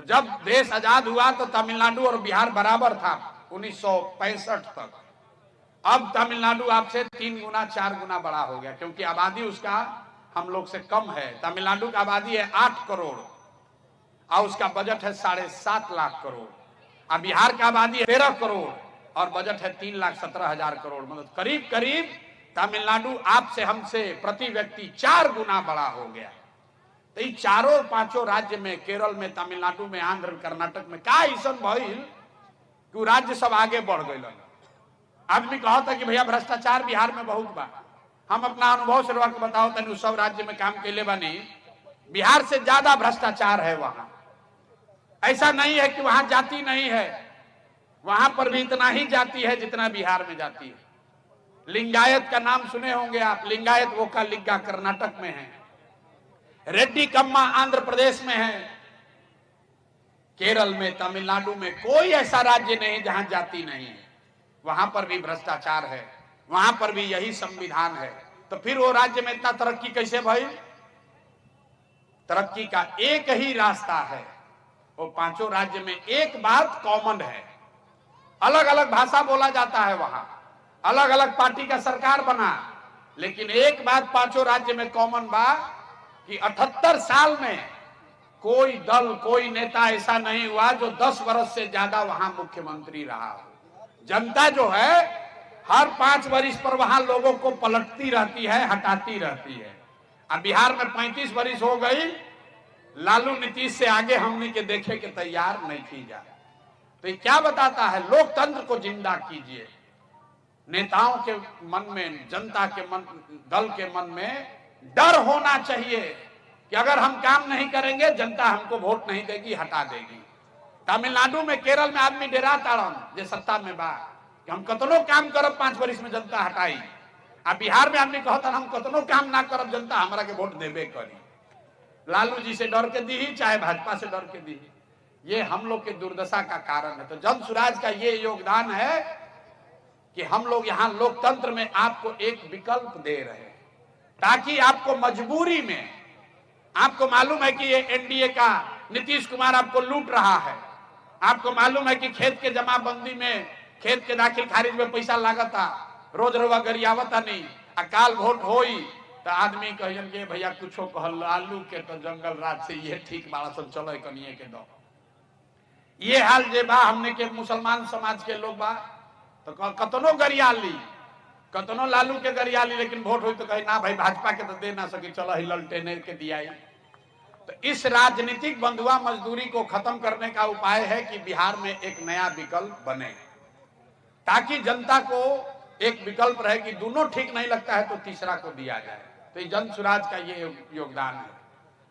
तो जब देश आजाद हुआ तो तमिलनाडु और बिहार बराबर था 1965 तक। अब तमिलनाडु आपसे 3 गुना 4 गुना बड़ा हो गया, क्योंकि आबादी उसका हम लोग से कम है। तमिलनाडु की आबादी है 8 करोड़ और उसका बजट है 7.5 लाख करोड़, और बिहार की आबादी है 13 करोड़ और बजट है 3,17,000 करोड़। मतलब करीब करीब तमिलनाडु आपसे हमसे प्रति व्यक्ति 4 गुना बड़ा हो गया। तो ये चारों पांचों राज्य में, केरल में, तमिलनाडु में, आंध्र, कर्नाटक में का ऐसा भइल कि राज्य सब आगे बढ़ गए। आदमी कहा था कि भैया भ्रष्टाचार बिहार में बहुत बा। हम अपना अनुभव से बताओ तनी सब राज्य में काम के लिए बनी, बिहार से ज्यादा भ्रष्टाचार है वहां। ऐसा नहीं है कि वहां जाति नहीं है, वहां पर भी इतना ही जाति है जितना बिहार में जाति है। लिंगायत का नाम सुने होंगे आप, लिंगायत वोकालिंगा कर्नाटक में है, रेड्डी कम्मा आंध्र प्रदेश में है, केरल में, तमिलनाडु में कोई ऐसा राज्य नहीं जहां जाति नहीं है। वहां पर भी भ्रष्टाचार है, वहां पर भी यही संविधान है। तो फिर वो राज्य में इतना तरक्की कैसे भई? तरक्की का एक ही रास्ता है, वो पांचों राज्य में एक बात कॉमन है। अलग अलग भाषा बोला जाता है वहां, अलग अलग पार्टी का सरकार बना, लेकिन एक बात पांचों राज्य में कॉमन बा कि 78 साल में कोई दल, कोई नेता ऐसा नहीं हुआ जो 10 वर्ष से ज्यादा वहां मुख्यमंत्री रहा हो। जनता जो है हर 5 वर्ष पर वहां लोगों को पलटती रहती है, हटाती रहती है। अब बिहार में 35 वर्ष हो गई, लालू नीतीश से आगे हमने के देखे के तैयार नहीं की जा। तो ये क्या बताता है? लोकतंत्र को जिंदा कीजिए। नेताओं के मन में, जनता के मन, दल के मन में डर होना चाहिए कि अगर हम काम नहीं करेंगे जनता हमको वोट नहीं देगी, हटा देगी। तमिलनाडु में, केरल में आदमी डेरा ताड़न जे सत्ता में बा कि हम कतनो काम करब 5 वर्ष में जनता हटाई। आ बिहार में आदमी कहता हम कतनो काम ना करब जनता हमरा के वोट देबे करी। लालू जी से डर के दी ही, चाहे भाजपा से डर के दी। ये हम लोग के दुर्दशा का कारण है। तो जन सुराज का ये योगदान है कि हम लोग यहाँ लोकतंत्र में आपको एक विकल्प दे रहे हैं, ताकि आपको मजबूरी में, आपको मालूम है कि ये एनडीए का नीतीश कुमार आपको लूट रहा है, आपको मालूम है कि खेत के जमाबंदी में, खेत के दाखिल खारिज में पैसा लागता, रोज रोवा गरियावता नहीं, अकाल वोट होई तो आदमी कहियन के भैया कुछो कहल, लालू के तो जंगल राज से ये ठीक बाड़ा सब चलो कनिए के दो। ये हाल जे बा हमने के मुसलमान समाज के लोग बा तो कतनो गरियाली, कतनो लालू के गरियाली, लेकिन वोट हुई तो कहे ना भाई भाजपा के तो दे ना सके, चलो ही ललटेने के दिया। तो इस राजनीतिक बंधुआ मजदूरी को खत्म करने का उपाय है कि बिहार में एक नया विकल्प बने, ताकि जनता को एक विकल्प रहे कि दोनों ठीक नहीं लगता है तो तीसरा को दिया जाए। तो जन सुराज का ये योगदान है।